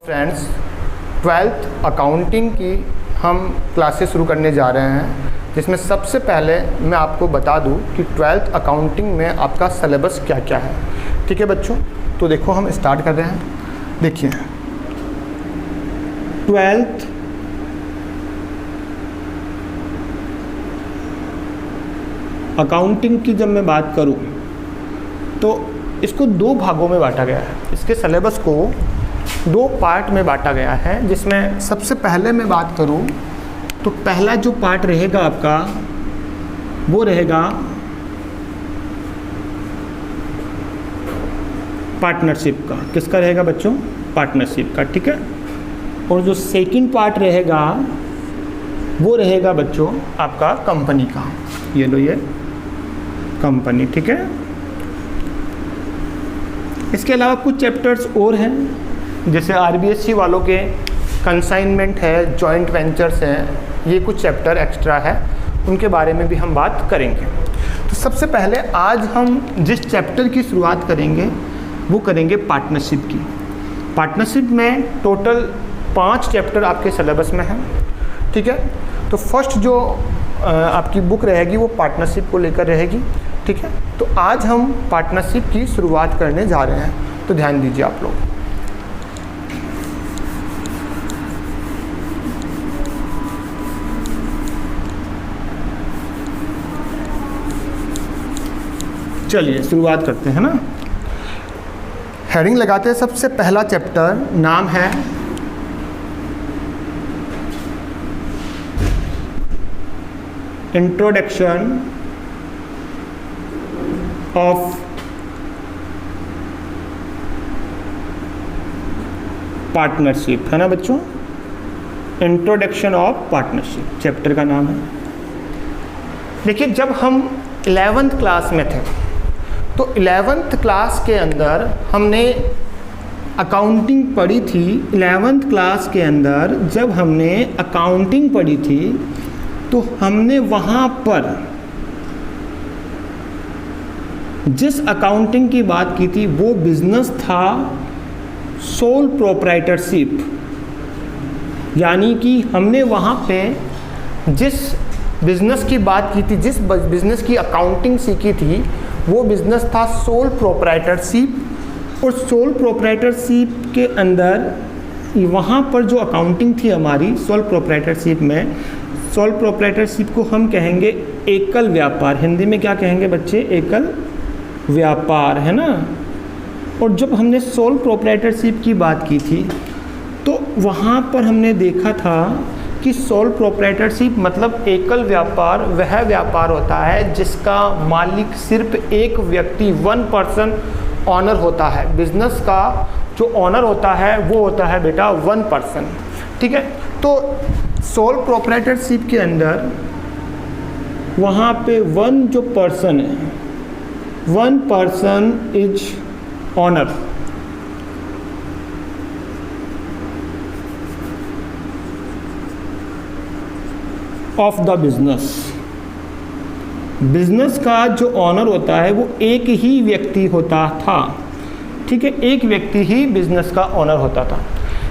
Friends, 12th accounting की हम classes शुरू करने जा रहे हैं, जिसमें सबसे पहले मैं आपको बता दूं कि 12th अकाउंटिंग में आपका सिलेबस क्या क्या है। ठीक है बच्चों, तो देखो हम स्टार्ट कर रहे हैं। देखिए 12th अकाउंटिंग की जब मैं बात करूं तो इसको दो भागों में बांटा गया है। इसके सिलेबस को दो पार्ट में बांटा गया है, जिसमें सबसे पहले मैं बात करूं तो पहला जो पार्ट रहेगा आपका वो रहेगा पार्टनरशिप का। किसका रहेगा बच्चों? पार्टनरशिप का। ठीक है। और जो सेकंड पार्ट रहेगा वो रहेगा बच्चों आपका कंपनी का। ये लो, ये कंपनी। ठीक है। इसके अलावा कुछ चैप्टर्स और हैं, जैसे आरबीएससी वालों के कंसाइनमेंट है, जॉइंट वेंचर्स हैं, ये कुछ चैप्टर एक्स्ट्रा है, उनके बारे में भी हम बात करेंगे। तो सबसे पहले आज हम जिस चैप्टर की शुरुआत करेंगे वो करेंगे पार्टनरशिप की। पार्टनरशिप में टोटल 5 चैप्टर आपके सिलेबस में हैं। ठीक है। तो फर्स्ट जो आपकी बुक रहेगी वो पार्टनरशिप को लेकर रहेगी। ठीक है। तो आज हम पार्टनरशिप की शुरुआत करने जा रहे हैं, तो ध्यान दीजिए आप लोग। चलिए शुरुआत करते हैं ना। हेडिंग लगाते हैं। सबसे पहला चैप्टर नाम है इंट्रोडक्शन ऑफ पार्टनरशिप, है ना बच्चों? इंट्रोडक्शन ऑफ पार्टनरशिप चैप्टर का नाम है। देखिए, जब हम 11th क्लास में थे तो 11th क्लास के अंदर हमने अकाउंटिंग पढ़ी थी। 11th क्लास के अंदर जब हमने अकाउंटिंग पढ़ी थी तो हमने वहाँ पर जिस अकाउंटिंग की बात की थी वो बिजनेस था सोल प्रोप्राइटरशिप, यानी कि हमने वहाँ पे जिस बिजनेस की बात की थी, जिस बिजनेस की अकाउंटिंग सीखी थी, वो बिजनेस था सोल प्रोप्राइटरशिप। और सोल प्रोप्राइटरशिप के अंदर वहाँ पर जो अकाउंटिंग थी हमारी सोल प्रोप्राइटरशिप में, सोल प्रोप्राइटरशिप को हम कहेंगे एकल व्यापार। हिंदी में क्या कहेंगे बच्चे? एकल व्यापार, है ना। और जब हमने सोल प्रोप्राइटरशिप की बात की थी तो वहाँ पर हमने देखा था कि सोल प्रोप्राइटरशिप मतलब एकल व्यापार वह व्यापार होता है जिसका मालिक सिर्फ एक व्यक्ति, 1 पर्सन ऑनर होता है। बिजनेस का जो ऑनर होता है वो होता है बेटा 1 पर्सन। ठीक है। तो सोल प्रोप्राइटरशिप के अंदर वहाँ पे 1 जो पर्सन है, 1 person is owner. Of the business. Business का जो ऑनर होता है वो एक ही व्यक्ति होता था। ठीक है। एक व्यक्ति ही बिजनेस का ऑनर होता था।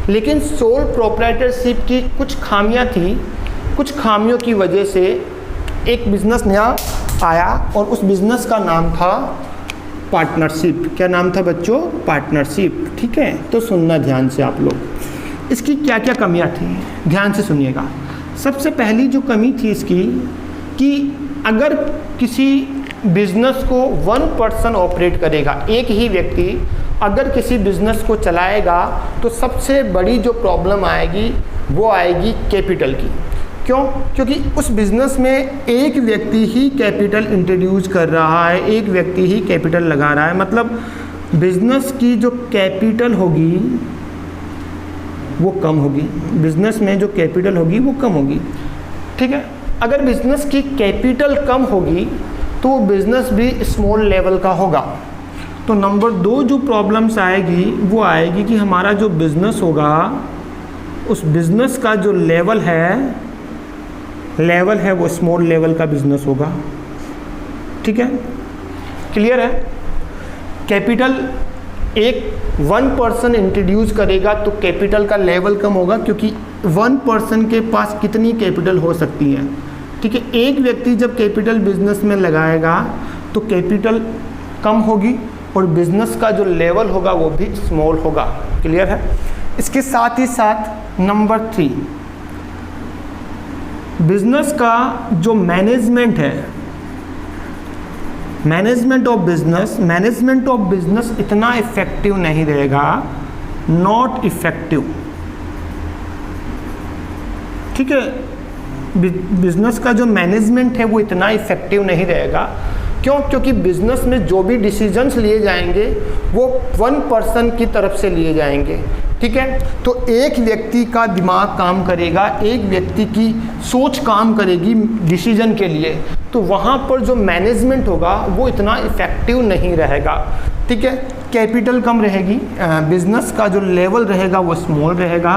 लेकिन सोल प्रोप्राइटरशिप की कुछ खामियां थी। कुछ खामियों की वजह से एक बिजनेस नया आया और उस बिजनेस का नाम था पार्टनरशिप। क्या नाम था बच्चों? पार्टनरशिप। ठीक है। तो सुनना ध्यान से आप लोग, इसकी क्या क्या कमियां थी, ध्यान से सुनिएगा। सबसे पहली जो कमी थी इसकी कि अगर किसी बिजनेस को 1 पर्सन ऑपरेट करेगा, एक ही व्यक्ति अगर किसी बिजनेस को चलाएगा तो सबसे बड़ी जो प्रॉब्लम आएगी वो आएगी कैपिटल की। क्यों? क्योंकि उस बिजनेस में एक व्यक्ति ही कैपिटल इंट्रोड्यूस कर रहा है, एक व्यक्ति ही कैपिटल लगा रहा है। मतलब बिजनेस की जो कैपिटल होगी वो कम होगी। बिजनेस में जो कैपिटल होगी वो कम होगी। ठीक है। अगर बिजनेस की कैपिटल कम होगी तो वो बिजनेस भी स्मॉल लेवल का होगा। तो नंबर 2 जो प्रॉब्लम्स आएगी वो आएगी कि हमारा जो बिजनेस होगा उस बिजनेस का जो लेवल है वो स्मॉल लेवल का बिजनेस होगा। ठीक है। क्लियर है? कैपिटल एक 1 पर्सन इंट्रोड्यूस करेगा तो कैपिटल का लेवल कम होगा, क्योंकि 1 पर्सन के पास कितनी कैपिटल हो सकती है। ठीक है, एक व्यक्ति जब कैपिटल बिजनेस में लगाएगा तो कैपिटल कम होगी और बिजनेस का जो लेवल होगा वो भी स्मॉल होगा। क्लियर है। इसके साथ ही साथ नंबर 3, बिजनेस का जो मैनेजमेंट है, मैनेजमेंट ऑफ बिजनेस इतना इफेक्टिव नहीं रहेगा, नॉट इफेक्टिव। ठीक है, बिजनेस का जो मैनेजमेंट है वो इतना इफेक्टिव नहीं रहेगा। क्यों? क्योंकि बिजनेस में जो भी डिसीजंस लिए जाएंगे वो 1 पर्सन की तरफ से लिए जाएंगे। ठीक है, तो एक व्यक्ति का दिमाग काम करेगा, एक व्यक्ति की सोच काम करेगी डिसीजन के लिए, तो वहाँ पर जो मैनेजमेंट होगा वो इतना इफेक्टिव नहीं रहेगा। ठीक है, कैपिटल कम रहेगी, बिजनेस का जो लेवल रहेगा वो स्मॉल रहेगा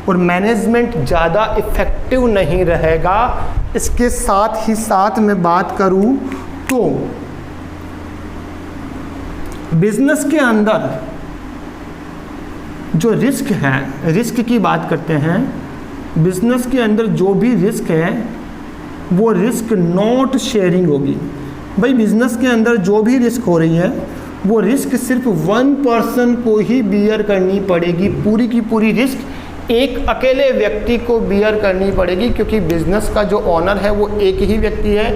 और मैनेजमेंट ज़्यादा इफेक्टिव नहीं रहेगा। इसके साथ ही साथ मैं बात करूँ तो बिजनेस के अंदर जो रिस्क है, रिस्क की बात करते हैं, बिजनेस के अंदर जो भी रिस्क है वो रिस्क नॉट शेयरिंग होगी। भाई बिजनेस के अंदर जो भी रिस्क हो रही है वो रिस्क सिर्फ 1 पर्सन को ही बियर करनी पड़ेगी, पूरी की पूरी रिस्क एक अकेले व्यक्ति को बियर करनी पड़ेगी, क्योंकि बिजनेस का जो ऑनर है वो एक ही व्यक्ति है,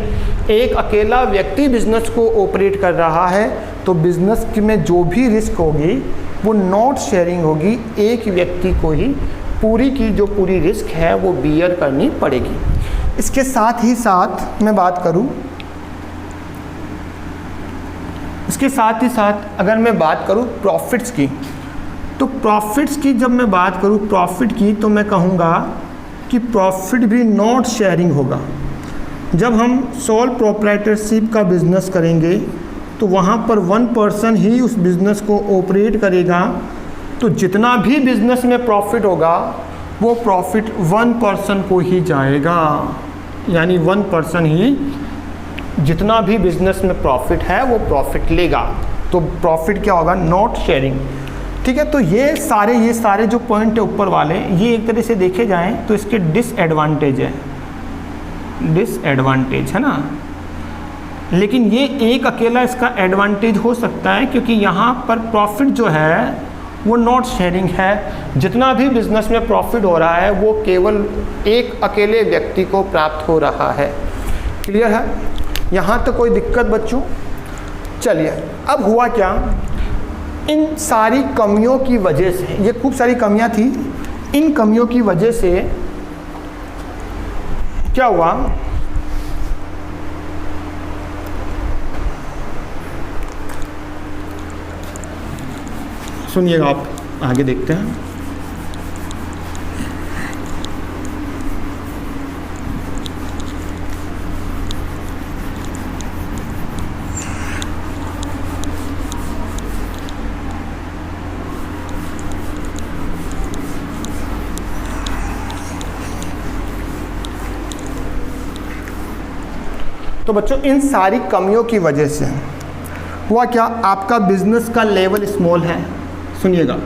एक अकेला व्यक्ति बिजनेस को ऑपरेट कर रहा है। तो बिजनेस में जो भी रिस्क होगी वो नॉट शेयरिंग होगी, एक व्यक्ति को ही पूरी की जो पूरी रिस्क है वो बियर करनी पड़ेगी। इसके साथ ही साथ मैं बात करूं, इसके साथ ही साथ अगर मैं बात करूं प्रॉफिट्स की, तो प्रॉफिट्स की जब मैं बात करूं प्रॉफिट की, तो मैं कहूँगा कि प्रॉफिट भी नॉट शेयरिंग होगा। जब हम सोल प्रोप्राइटरशिप का बिजनेस करेंगे तो वहाँ पर 1 पर्सन ही उस बिज़नेस को ऑपरेट करेगा, तो जितना भी बिज़नेस में प्रॉफिट होगा वो प्रॉफिट 1 पर्सन को ही जाएगा, यानी 1 पर्सन ही जितना भी बिज़नेस में प्रॉफिट है वो प्रॉफिट लेगा। तो प्रॉफिट क्या होगा? Not sharing. ठीक है, तो ये सारे जो पॉइंट है ऊपर वाले, ये एक तरह से देखे जाएं तो इसके डिसएडवांटेज है, डिसएडवांटेज है ना। लेकिन ये एक अकेला इसका एडवांटेज हो सकता है, क्योंकि यहाँ पर प्रॉफिट जो है वो नॉट शेयरिंग है। जितना भी बिजनेस में प्रॉफिट हो रहा है वो केवल एक अकेले व्यक्ति को प्राप्त हो रहा है। क्लियर है? यहाँ तो कोई दिक्कत बच्चों? चलिए, अब हुआ क्या, इन सारी कमियों की वजह से, ये खूब सारी कमियाँ थी, इन कमियों की वजह से क्या हुआ, सुनिएगा आप, आगे देखते हैं। तो बच्चों इन सारी कमियों की वजह से हुआ क्या, आपका बिजनेस का लेवल स्मॉल है। सुनिएगा,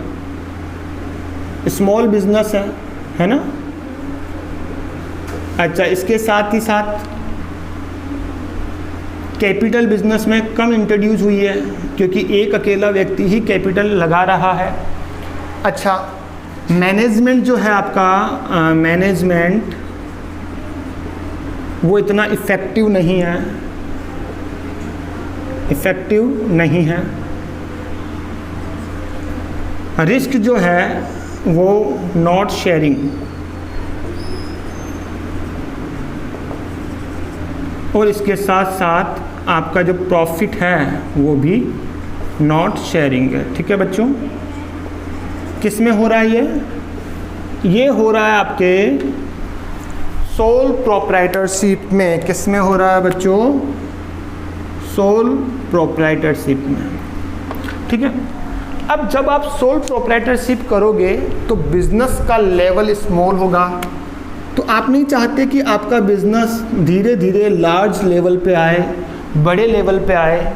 स्मॉल बिजनेस है ना। अच्छा, इसके साथ ही साथ कैपिटल बिजनेस में कम इंट्रोड्यूस हुई है, क्योंकि एक अकेला व्यक्ति ही कैपिटल लगा रहा है। अच्छा, मैनेजमेंट जो है आपका, मैनेजमेंट वो इतना इफ़ेक्टिव नहीं है, इफ़ेक्टिव नहीं है। रिस्क जो है वो नॉट शेयरिंग, और इसके साथ साथ आपका जो प्रॉफिट है वो भी नॉट शेयरिंग है। ठीक है बच्चों, किस में हो रहा है ये हो रहा है आपके सोल प्रोप्राइटरशिप में। किस में हो रहा है बच्चों? सोल प्रोप्राइटरशिप में। ठीक है, अब जब आप सोल प्रोप्राइटरशिप करोगे तो बिजनेस का लेवल स्मॉल होगा, तो आप नहीं चाहते कि आपका बिजनेस धीरे धीरे लार्ज लेवल पे आए, बड़े लेवल पे आए।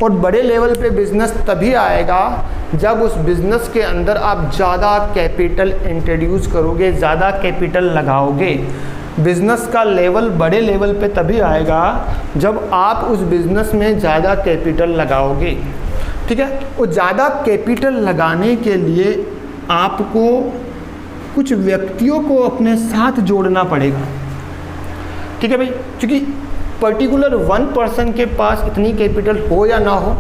और बड़े लेवल पे बिजनेस तभी आएगा जब उस बिजनेस के अंदर आप ज़्यादा कैपिटल इंट्रोड्यूस करोगे, ज़्यादा कैपिटल लगाओगे। बिजनेस का लेवल बड़े लेवल पे तभी आएगा जब आप उस बिजनेस में ज़्यादा कैपिटल लगाओगे, ठीक है। और ज़्यादा कैपिटल लगाने के लिए आपको कुछ व्यक्तियों को अपने साथ जोड़ना पड़ेगा, ठीक है भाई। क्योंकि पर्टिकुलर 1 पर्सन के पास इतनी कैपिटल हो या ना हो,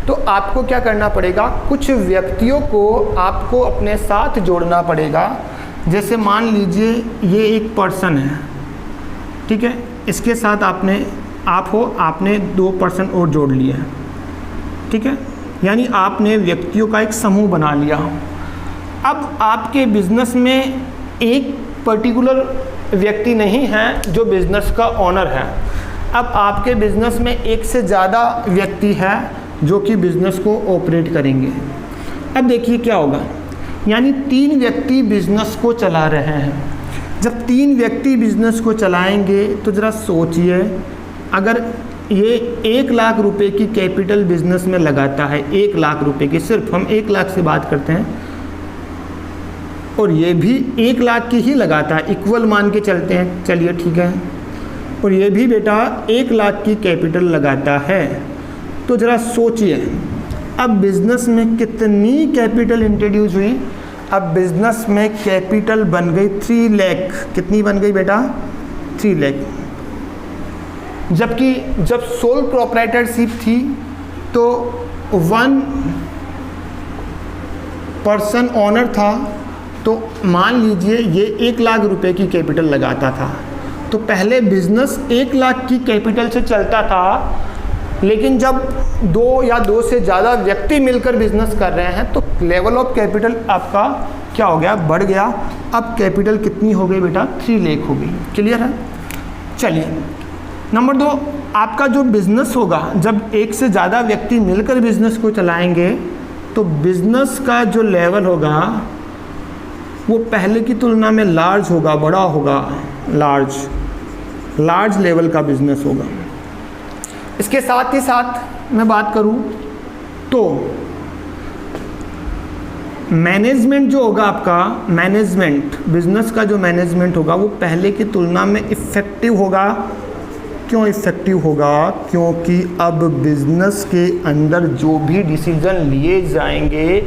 तो आपको क्या करना पड़ेगा, कुछ व्यक्तियों को आपको अपने साथ जोड़ना पड़ेगा। जैसे मान लीजिए ये एक पर्सन है, ठीक है, इसके साथ आपने 2 पर्सन और जोड़ लिया है, ठीक है, यानी आपने व्यक्तियों का एक समूह बना लिया। अब आपके बिजनेस में एक पर्टिकुलर व्यक्ति नहीं है जो बिजनेस का ओनर है, अब आपके बिजनेस में एक से ज़्यादा व्यक्ति है जो कि बिजनेस को ऑपरेट करेंगे। अब देखिए क्या होगा, यानी 3 व्यक्ति बिजनेस को चला रहे हैं। जब 3 व्यक्ति बिजनेस को चलाएंगे तो ज़रा सोचिए, अगर ये 1 लाख रुपए की कैपिटल बिजनेस में लगाता है, 1 लाख रुपए की, सिर्फ हम 1 लाख से बात करते हैं, और ये भी 1 लाख की ही लगाता है, इक्वल मान के चलते हैं, चलिए ठीक है, और ये भी बेटा 1 लाख की कैपिटल लगाता है। तो ज़रा सोचिए अब बिज़नेस में कितनी कैपिटल इंट्रोड्यूस हुई। अब बिज़नेस में कैपिटल बन गई 3 लाख। कितनी बन गई बेटा? 3 लाख। जबकि जब सोल प्रोप्राइटरशिप थी तो 1 पर्सन ओनर था, तो मान लीजिए ये 1 लाख रुपए की कैपिटल लगाता था, तो पहले बिजनेस 1 लाख की कैपिटल से चलता था, लेकिन जब 2 या 2 से ज़्यादा व्यक्ति मिलकर बिजनेस कर रहे हैं तो लेवल ऑफ कैपिटल आपका क्या हो गया, बढ़ गया। अब कैपिटल कितनी हो गई बेटा? 3 लाख हो गई। क्लियर है? चलिए नंबर 2, आपका जो बिजनेस होगा, जब 1 से ज़्यादा व्यक्ति मिलकर बिजनेस को चलाएंगे तो बिजनेस का जो लेवल होगा वो पहले की तुलना में लार्ज होगा, बड़ा होगा, लार्ज लेवल का बिजनेस होगा। इसके साथ ही साथ मैं बात करूं तो मैनेजमेंट जो होगा आपका, मैनेजमेंट, बिजनेस का जो मैनेजमेंट होगा वो पहले की तुलना में इफ़ेक्टिव होगा। क्यों इफ़ेक्टिव होगा? क्योंकि अब बिजनेस के अंदर जो भी डिसीजन लिए जाएंगे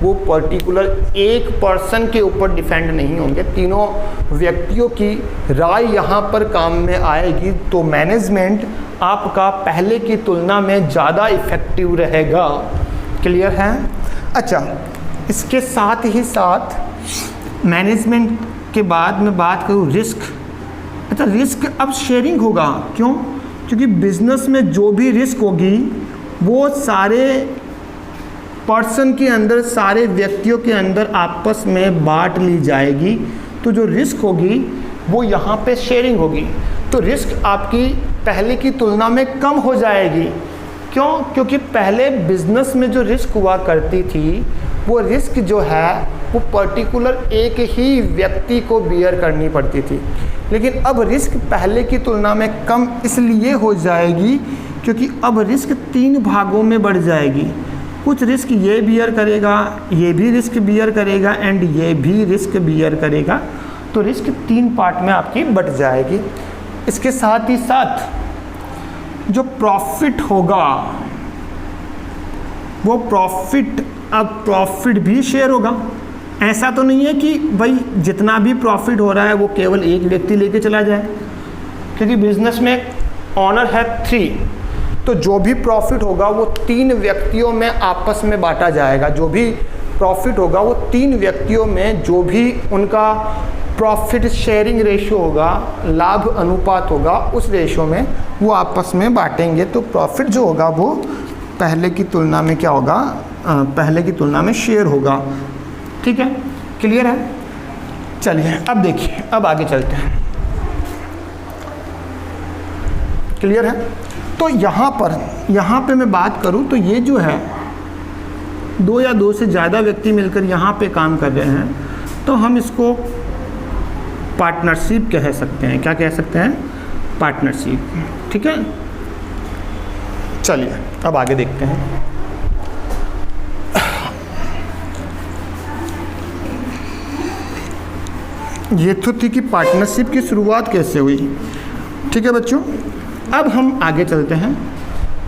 वो पर्टिकुलर 1 पर्सन के ऊपर डिपेंड नहीं होंगे, तीनों व्यक्तियों की राय यहाँ पर काम में आएगी। तो मैनेजमेंट आपका पहले की तुलना में ज़्यादा इफ़ेक्टिव रहेगा। क्लियर है? अच्छा, इसके साथ ही साथ मैनेजमेंट के बाद मैं बात करूँ रिस्क। अच्छा, रिस्क अब शेयरिंग होगा। क्यों? क्योंकि बिजनेस में जो भी रिस्क होगी वो सारे पर्सन के अंदर, सारे व्यक्तियों के अंदर आपस में बांट ली जाएगी। तो जो रिस्क होगी वो यहाँ पे शेयरिंग होगी, तो रिस्क आपकी पहले की तुलना में कम हो जाएगी। क्यों? क्योंकि पहले बिजनेस में जो रिस्क हुआ करती थी वो रिस्क जो है वो पर्टिकुलर एक ही व्यक्ति को बियर करनी पड़ती थी, लेकिन अब रिस्क पहले की तुलना में कम इसलिए हो जाएगी क्योंकि अब रिस्क 3 भागों में बढ़ जाएगी। कुछ रिस्क ये बियर करेगा, ये भी रिस्क बियर करेगा एंड ये भी रिस्क बियर करेगा, तो रिस्क 3 पार्ट में आपकी बढ़ जाएगी। इसके साथ ही साथ जो प्रॉफिट होगा वो प्रॉफिट भी शेयर होगा। ऐसा तो नहीं है कि भाई जितना भी प्रॉफिट हो रहा है वो केवल एक व्यक्ति लेके चला जाए, क्योंकि बिजनेस में ऑनर है 3, तो जो भी प्रॉफिट होगा वो 3 व्यक्तियों में आपस में बांटा जाएगा। जो भी प्रॉफिट होगा वो 3 व्यक्तियों में, जो भी उनका प्रॉफिट शेयरिंग रेशियो होगा, लाभ अनुपात होगा, उस रेशियो में वो आपस में बांटेंगे। तो प्रॉफिट जो होगा वो पहले की तुलना में क्या होगा, पहले की तुलना में शेयर होगा। ठीक है? क्लियर है? चलिए अब देखिए, अब आगे चलते हैं। क्लियर है? तो यहाँ पे मैं बात करूँ तो ये जो है 2 या 2 से ज़्यादा व्यक्ति मिलकर यहाँ पे काम कर रहे हैं, तो हम इसको पार्टनरशिप कह सकते हैं। क्या कह सकते हैं? पार्टनरशिप। ठीक है? चलिए अब आगे देखते हैं। ये तो थी कि पार्टनरशिप की शुरुआत कैसे हुई। ठीक है बच्चों, अब हम आगे चलते हैं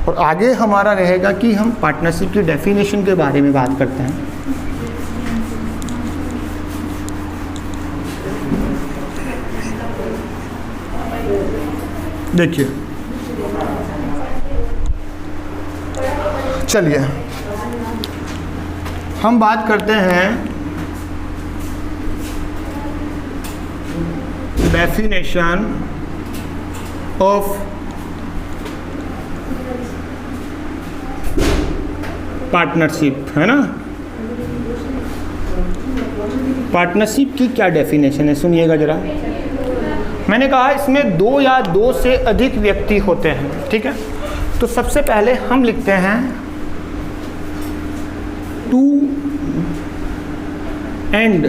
और आगे हमारा रहेगा कि हम पार्टनरशिप की डेफिनेशन के बारे में बात करते हैं। देखिए, चलिए हम बात करते हैं डेफिनेशन ऑफ पार्टनरशिप, है ना। पार्टनरशिप की क्या डेफिनेशन है, सुनिएगा जरा। मैंने कहा इसमें दो या दो से अधिक व्यक्ति होते हैं। ठीक है, तो सबसे पहले हम लिखते हैं two and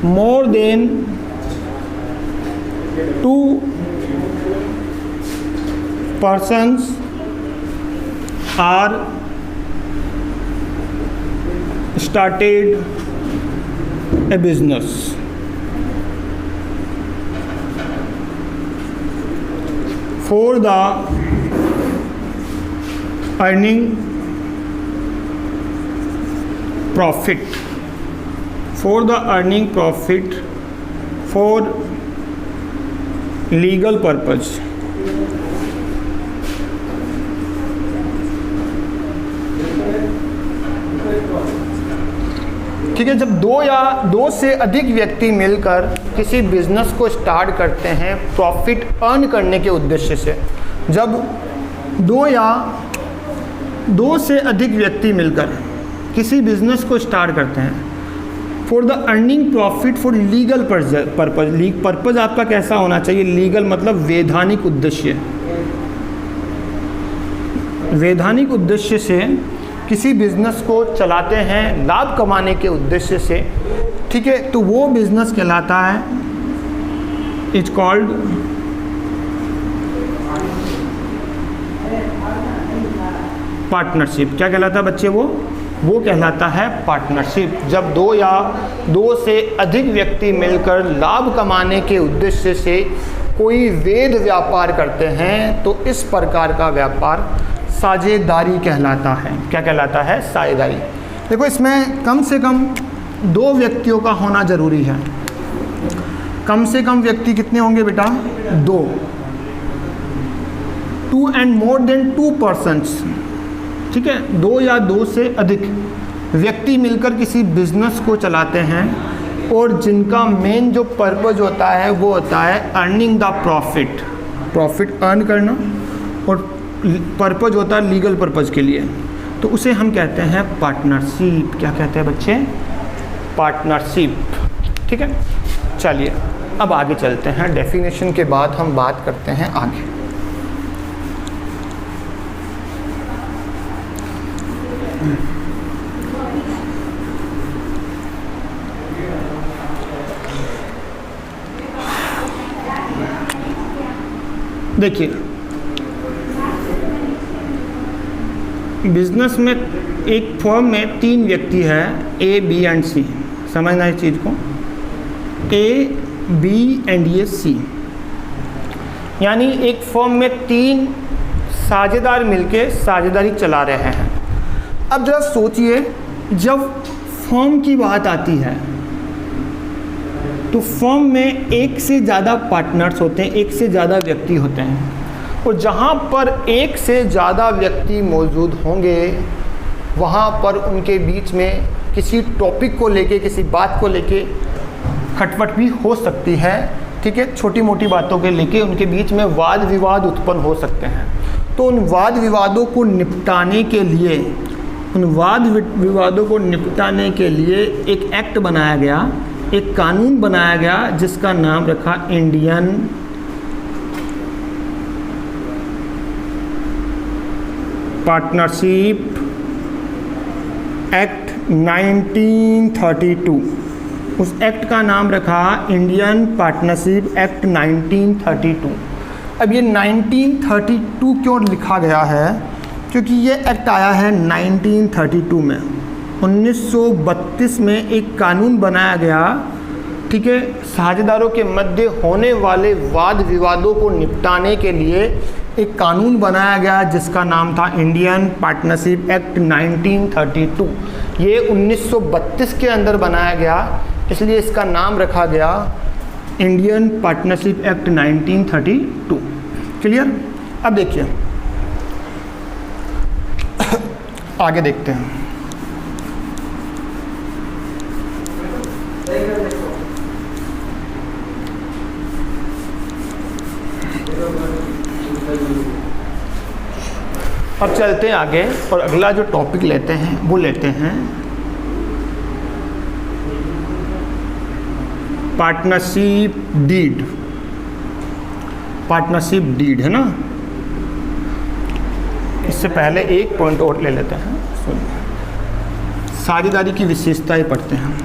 more than two persons are started a business. For the earning profit, for the earning profit for legal purpose. ठीक है, जब दो या दो से अधिक व्यक्ति मिलकर किसी बिजनेस को स्टार्ट करते हैं प्रॉफिट अर्न करने के उद्देश्य से, जब दो से अधिक व्यक्ति मिलकर किसी बिजनेस को स्टार्ट करते हैं for the earning profit for legal purpose. Purpose आपका कैसा होना चाहिए, लीगल मतलब वैधानिक उद्देश्य। वैधानिक उद्देश्य से किसी बिजनेस को चलाते हैं लाभ कमाने के उद्देश्य से। ठीक है, तो वो बिजनेस कहलाता है, इट्स कॉल्ड पार्टनरशिप। क्या कहलाता है बच्चे, वो कहलाता है पार्टनरशिप। जब दो या दो से अधिक व्यक्ति मिलकर लाभ कमाने के उद्देश्य से कोई वैध व्यापार करते हैं तो इस प्रकार का व्यापार साझेदारी कहलाता है। क्या कहलाता है, साझेदारी। देखो, इसमें कम से कम दो व्यक्तियों का होना जरूरी है। कम से कम व्यक्ति कितने होंगे बेटा, दो। Two and more than two persons. ठीक है, दो या दो से अधिक व्यक्ति मिलकर किसी बिजनेस को चलाते हैं और जिनका मेन जो पर्पज होता है वो होता है earning the profit, profit earn करना, और पर्पज होता है लीगल पर्पज के लिए, तो उसे हम कहते हैं पार्टनरशिप। क्या कहते हैं बच्चे, पार्टनरशिप। ठीक है, चलिए अब आगे चलते हैं। डेफिनेशन के बाद हम बात करते हैं आगे। देखिए, बिजनेस में एक फर्म में तीन व्यक्ति है, ए, बी एंड सी। समझना इस चीज़ को, ए, बी एंड ये सी। यानी एक फर्म में तीन साझेदार मिलके साझेदारी चला रहे हैं। अब जरा सोचिए, जब फर्म की बात आती है तो फर्म में एक से ज़्यादा पार्टनर्स होते हैं, एक से ज़्यादा व्यक्ति होते हैं, और जहाँ पर एक से ज़्यादा व्यक्ति मौजूद होंगे वहाँ पर उनके बीच में किसी टॉपिक को लेके, किसी बात को लेके खटपट भी हो सकती है। ठीक है, छोटी मोटी बातों के लेके उनके बीच में वाद विवाद उत्पन्न हो सकते हैं। तो उन वाद विवादों को निपटाने के लिए एक एक्ट बनाया गया, एक कानून बनाया गया जिसका नाम रखा इंडियन पार्टनरशिप एक्ट 1932। उस एक्ट का नाम रखा इंडियन पार्टनरशिप एक्ट 1932। अब ये 1932 क्यों लिखा गया है, क्योंकि ये एक्ट आया है 1932 में। 1932 में एक कानून बनाया गया, ठीक है, साझेदारों के मध्य होने वाले वाद विवादों को निपटाने के लिए एक कानून बनाया गया जिसका नाम था इंडियन पार्टनरशिप एक्ट 1932। ये 1932 के अंदर बनाया गया, इसलिए इसका नाम रखा गया इंडियन पार्टनरशिप एक्ट 1932। क्लियर? अब देखिए आगे देखते हैं। अब चलते हैं आगे और अगला जो टॉपिक लेते हैं वो लेते हैं पार्टनरशिप डीड। पार्टनरशिप डीड है ना। इससे पहले एक पॉइंट और ले लेते हैं, साझेदारी की विशेषताएं पढ़ते हैं।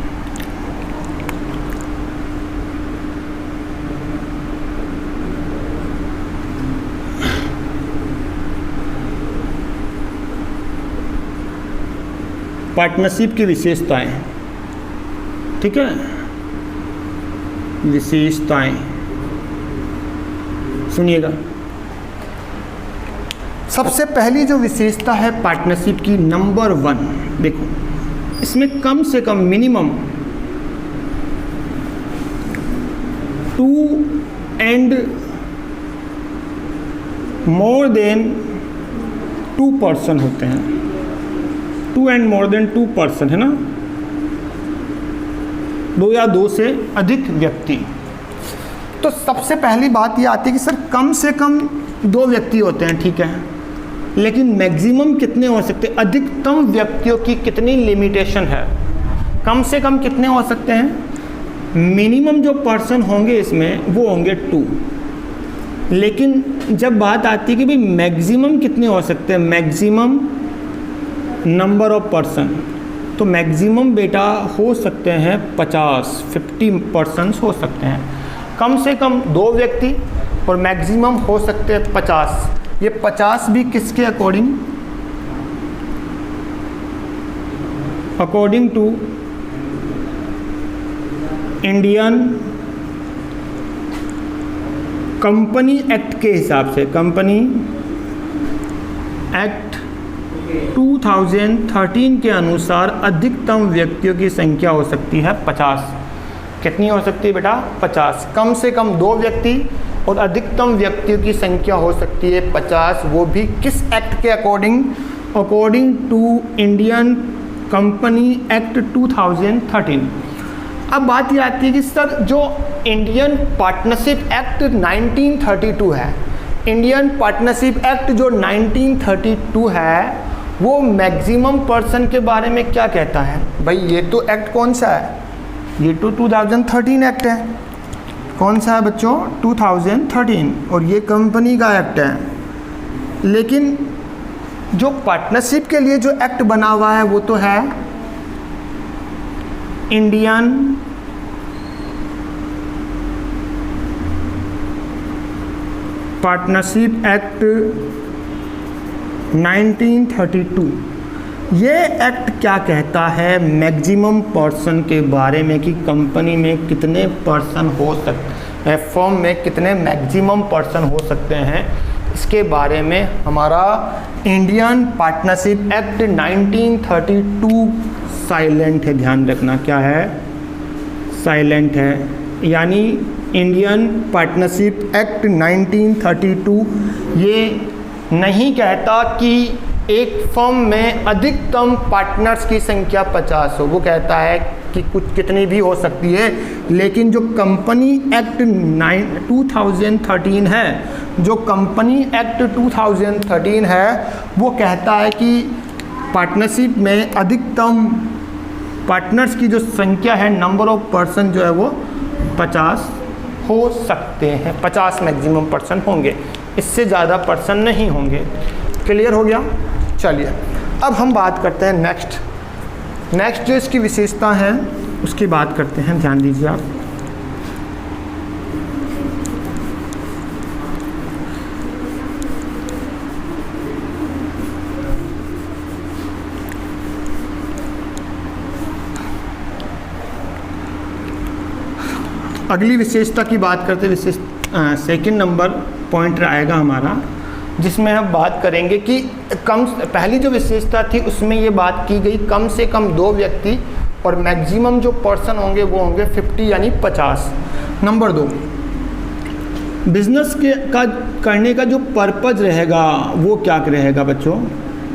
पार्टनरशिप की विशेषताएं, ठीक है, विशेषताएं सुनिएगा। सबसे पहली जो विशेषता है पार्टनरशिप की, नंबर 1, देखो इसमें कम से कम minimum 2 and more than 2 person होते हैं। 2 and more than 2 person है ना, 2 या 2 से अधिक व्यक्ति। तो सबसे पहली बात ये आती है कि सर कम से कम 2 व्यक्ति होते हैं, ठीक है, लेकिन मैक्सिमम कितने हो सकते हैं, अधिकतम व्यक्तियों की कितनी लिमिटेशन है। कम से कम कितने हो सकते हैं, मिनिमम जो पर्सन होंगे इसमें वो होंगे 2, लेकिन जब बात आती है कि भाई मैक्सिमम कितने हो सकते हैं, मैक्सिमम नंबर ऑफ पर्सन, तो मैक्सिमम बेटा हो सकते हैं 50 पर्सन्स हो सकते हैं। कम से कम 2 व्यक्ति और मैक्सिमम हो सकते हैं 50। ये 50 भी किसके according, according to Indian company act के हिसाब से, कंपनी एक्ट 2013 के अनुसार अधिकतम व्यक्तियों की संख्या हो सकती है 50। कितनी हो सकती है बेटा, 50। कम से कम 2 व्यक्ति और अधिकतम व्यक्तियों की संख्या हो सकती है 50, वो भी किस एक्ट के according, according to Indian company act 2013। अब बात ये आती है कि सर जो इंडियन पार्टनरशिप एक्ट 1932 है, इंडियन पार्टनरशिप एक्ट जो 1932 है वो मैक्सिमम पर्सन के बारे में क्या कहता है। भाई ये तो एक्ट कौन सा है, ये तो 2013 एक्ट है। कौन सा है बच्चों, 2013, और ये कंपनी का एक्ट है। लेकिन जो पार्टनरशिप के लिए जो एक्ट बना हुआ है वो तो है इंडियन पार्टनरशिप एक्ट 1932। ये एक्ट क्या कहता है, मैक्सिमम पर्सन के बारे में कि कंपनी में कितने पर्सन हो सकते हैं, फर्म में कितने मैक्सिमम पर्सन हो सकते हैं, इसके बारे में हमारा इंडियन पार्टनरशिप एक्ट 1932 साइलेंट है। ध्यान रखना क्या है, साइलेंट है। यानी इंडियन पार्टनरशिप एक्ट 1932 ये नहीं कहता कि एक फर्म में अधिकतम पार्टनर्स की संख्या 50 हो, वो कहता है कि कुछ कितनी भी हो सकती है। लेकिन जो कंपनी एक्ट 2013 है, जो कंपनी एक्ट 2013 है वो कहता है कि पार्टनरशिप में अधिकतम पार्टनर्स की जो संख्या है, नंबर ऑफ पर्सन जो है वो 50 हो सकते हैं। 50 मैक्सिमम पर्सन होंगे, इससे ज़्यादा पर्सन नहीं होंगे। क्लियर हो गया। चलिए अब हम बात करते हैं नेक्स्ट जो इसकी विशेषता है उसकी बात करते हैं। ध्यान दीजिए आप, अगली विशेषता की बात करते सेकंड नंबर पॉइंट आएगा हमारा, जिसमें हम बात करेंगे कि पहली जो विशेषता थी उसमें ये बात की गई कम से कम 2 व्यक्ति और मैक्सिमम जो पर्सन होंगे वो होंगे 50 यानी 50। नंबर 2, बिजनेस का करने का जो पर्पज़ रहेगा वो क्या रहेगा बच्चों?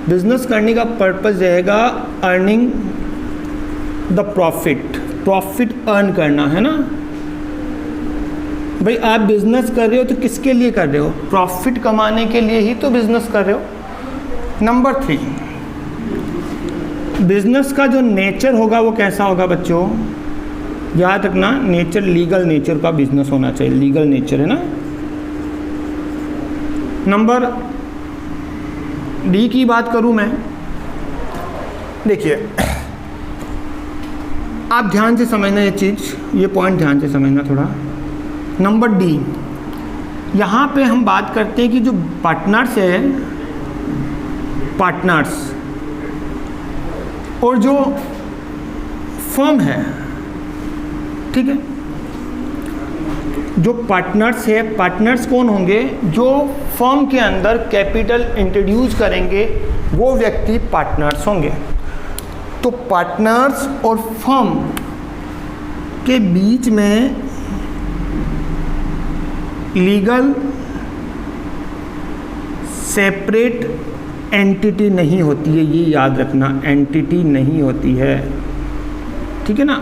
बिजनेस करने का पर्पज़ रहेगा अर्निंग द प्रॉफिट अर्न करना, है ना भाई। आप बिजनेस कर रहे हो तो किसके लिए कर रहे हो? प्रॉफिट कमाने के लिए ही तो बिजनेस कर रहे हो। नंबर 3, बिजनेस का जो नेचर होगा वो कैसा होगा बच्चों? याद रखना, नेचर लीगल नेचर का बिजनेस होना चाहिए, लीगल नेचर, है ना। नंबर डी की बात करूं मैं, देखिए आप ध्यान से समझना ये चीज़, ये पॉइंट ध्यान से समझना थोड़ा। नंबर डी, यहाँ पे हम बात करते हैं कि जो पार्टनर्स है, पार्टनर्स और जो फर्म है, ठीक है, जो पार्टनर्स है, पार्टनर्स कौन होंगे? जो फर्म के अंदर कैपिटल इंट्रोड्यूस करेंगे वो व्यक्ति पार्टनर्स होंगे। तो पार्टनर्स और फर्म के बीच में लीगल सेपरेट एंटिटी नहीं होती है, ये याद रखना, एंटिटी नहीं होती है, ठीक है ना।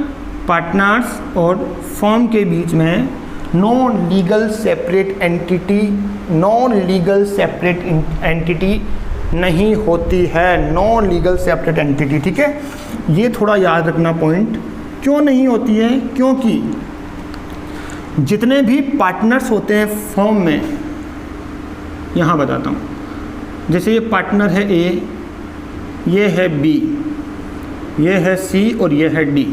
पार्टनर्स और फर्म के बीच में नो लीगल सेपरेट एंटिटी नहीं होती है, नो लीगल सेपरेट एंटिटी, ठीक है। ये थोड़ा याद रखना पॉइंट। क्यों नहीं होती है? क्योंकि जितने भी पार्टनर्स होते हैं फर्म में, यहाँ बताता हूँ, जैसे ये पार्टनर है ए, ये है बी, ये है सी और ये है डी,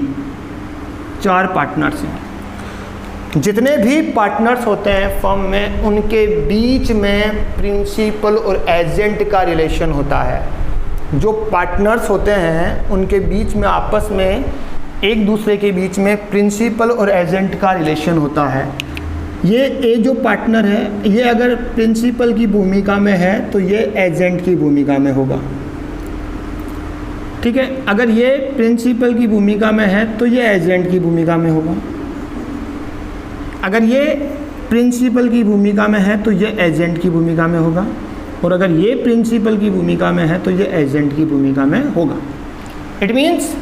4 पार्टनर्स हैं। जितने भी पार्टनर्स होते हैं फर्म में, उनके बीच में प्रिंसिपल और एजेंट का रिलेशन होता है। जो पार्टनर्स होते हैं उनके बीच में आपस में एक दूसरे के बीच में प्रिंसिपल और एजेंट का रिलेशन होता है। ये ए जो पार्टनर है, ये अगर प्रिंसिपल की भूमिका में है तो ये एजेंट की भूमिका में होगा, ठीक है। अगर ये प्रिंसिपल की भूमिका में है तो ये एजेंट की भूमिका में होगा। अगर ये प्रिंसिपल की भूमिका में है तो ये एजेंट की भूमिका में होगा, और अगर ये प्रिंसिपल की भूमिका में है तो ये एजेंट की भूमिका में होगा। इट मीन्स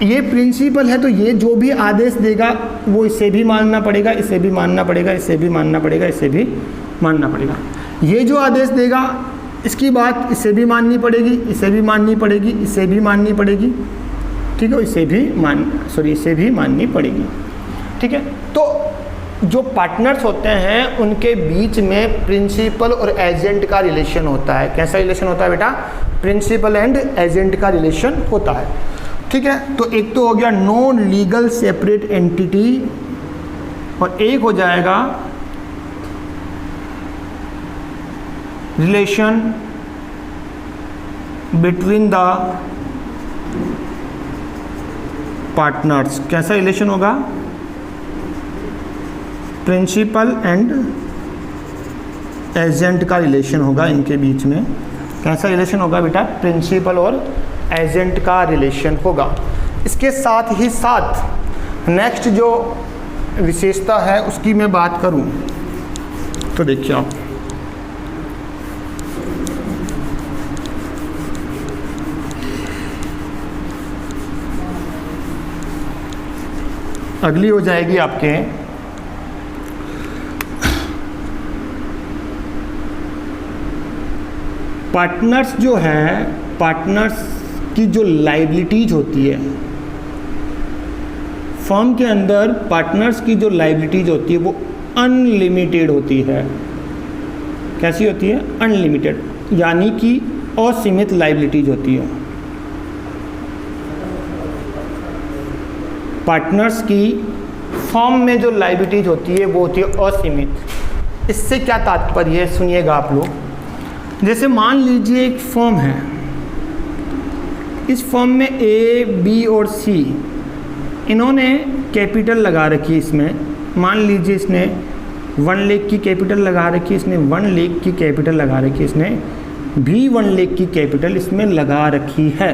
ये प्रिंसिपल है तो ये जो भी आदेश देगा वो इसे भी मानना पड़ेगा, इसे भी मानना पड़ेगा, इसे भी मानना पड़ेगा, इसे भी मानना पड़ेगा। ये जो आदेश देगा इसकी बात इसे भी माननी पड़ेगी, इसे भी माननी पड़ेगी, इसे भी माननी पड़ेगी, ठीक है, इसे भी माननी पड़ेगी, ठीक है। तो जो पार्टनर्स होते हैं उनके बीच में प्रिंसिपल और एजेंट का रिलेशन होता है। कैसा रिलेशन होता है बेटा? प्रिंसिपल एंड एजेंट का रिलेशन होता है, ठीक है। तो एक तो हो गया नो लीगल सेपरेट एंटिटी, और एक हो जाएगा रिलेशन बिटवीन द पार्टनर्स। कैसा रिलेशन होगा? प्रिंसिपल एंड एजेंट का रिलेशन होगा इनके बीच में। कैसा रिलेशन होगा बेटा? प्रिंसिपल और एजेंट का रिलेशन होगा। इसके साथ ही साथ नेक्स्ट जो विशेषता है उसकी मैं बात करूं तो देखिए आप, अगली हो जाएगी आपके पार्टनर्स जो है, पार्टनर्स की जो लायबिलिटीज होती है फर्म के अंदर, पार्टनर्स की जो लायबिलिटीज होती है वो अनलिमिटेड होती है। कैसी होती है? अनलिमिटेड, यानी कि असीमित लायबिलिटीज होती है। पार्टनर्स की फर्म में जो लायबिलिटीज होती है वो होती है असीमित। इससे क्या तात्पर्य है सुनिएगा आप लोग। जैसे मान लीजिए एक फर्म है, इस फर्म में ए, बी और सी इन्होंने कैपिटल लगा रखी है इसमें, मान लीजिए इसने 1 लाख की कैपिटल लगा रखी है, इसने 1 लाख की कैपिटल लगा रखी है, इसने भी 1 लाख की कैपिटल इसमें लगा रखी है।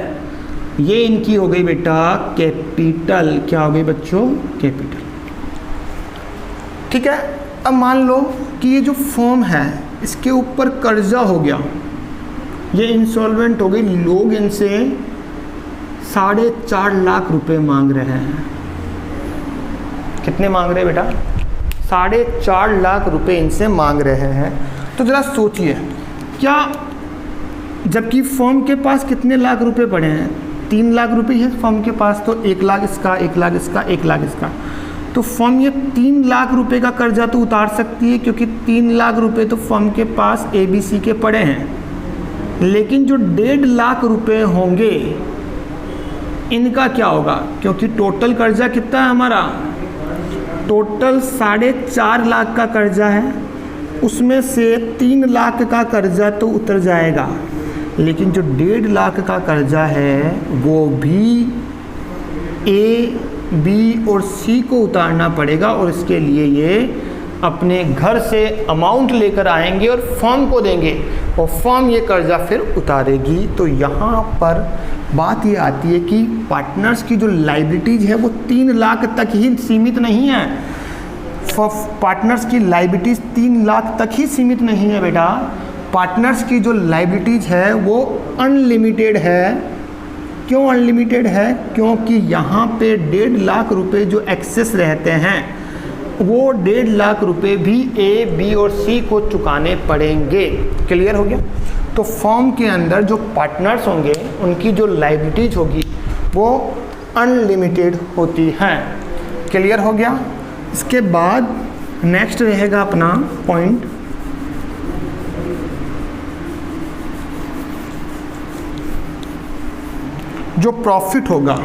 ये इनकी हो गई बेटा कैपिटल, क्या हो गई बच्चों, कैपिटल। ठीक है, अब मान लो कि ये जो फर्म है इसके ऊपर कर्जा हो गया, ये इंसॉल्वेंट हो गई, लोग इनसे 4.5 लाख रुपए मांग रहे हैं। कितने मांग रहे हैं बेटा, 4.5 लाख रुपए इनसे मांग रहे हैं। तो जरा सोचिए, क्या जबकि फर्म के पास कितने लाख रुपए पड़े हैं, 3 लाख रुपए है फर्म के पास, तो 1 लाख इसका, 1 लाख इसका, 1 लाख इसका, तो फर्म ये 3 लाख रुपए का कर्जा तो उतार सकती है, क्योंकि 3 लाख रुपए तो फर्म के पास ABC के पड़े हैं। लेकिन जो 1.5 लाख रुपए होंगे इनका क्या होगा, क्योंकि टोटल कर्जा कितना है हमारा, टोटल 4.5 लाख का कर्जा है, उसमें से 3 लाख का कर्जा तो उतर जाएगा, लेकिन जो 1.5 लाख का कर्जा है वो भी A, B और C को उतारना पड़ेगा, और इसके लिए ये अपने घर से अमाउंट लेकर आएंगे और फर्म को देंगे, और फर्म ये कर्जा फिर उतारेगी। तो यहाँ पर बात ये आती है कि पार्टनर्स की जो लायबिलिटीज़ है वो 3 लाख तक ही सीमित नहीं है। पार्टनर्स की लायबिलिटीज़ 3 लाख तक ही सीमित नहीं है बेटा, पार्टनर्स की जो लायबिलिटीज़ है वो अनलिमिटेड है। क्यों अनलिमिटेड है, क्योंकि यहाँ पे 1.5 लाख रुपए जो एक्सेस रहते हैं वो 1.5 लाख रुपए भी A, B और C को चुकाने पड़ेंगे। क्लियर हो गया। तो फर्म के अंदर जो पार्टनर्स होंगे उनकी जो लायबिलिटीज होगी वो अनलिमिटेड होती हैं। क्लियर हो गया। इसके बाद नेक्स्ट रहेगा अपना पॉइंट जो प्रॉफिट होगा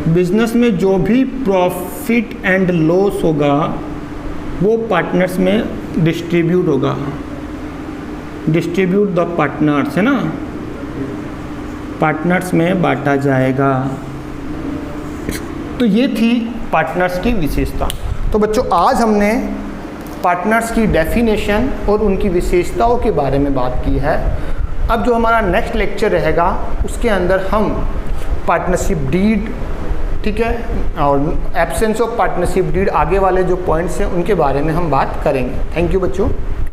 बिजनेस में, जो भी प्रॉफिट एंड लॉस होगा वो पार्टनर्स में डिस्ट्रीब्यूट होगा। डिस्ट्रीब्यूट द पार्टनर्स है ना, पार्टनर्स में बांटा जाएगा। तो ये थी पार्टनर्स की विशेषता। तो बच्चों आज हमने पार्टनर्स की डेफिनेशन और उनकी विशेषताओं के बारे में बात की है। अब जो हमारा नेक्स्ट लेक्चर रहेगा उसके अंदर हम पार्टनरशिप डीड, ठीक है, और एब्सेंस ऑफ पार्टनरशिप डीड, आगे वाले जो पॉइंट्स हैं उनके बारे में हम बात करेंगे। थैंक यू बच्चों।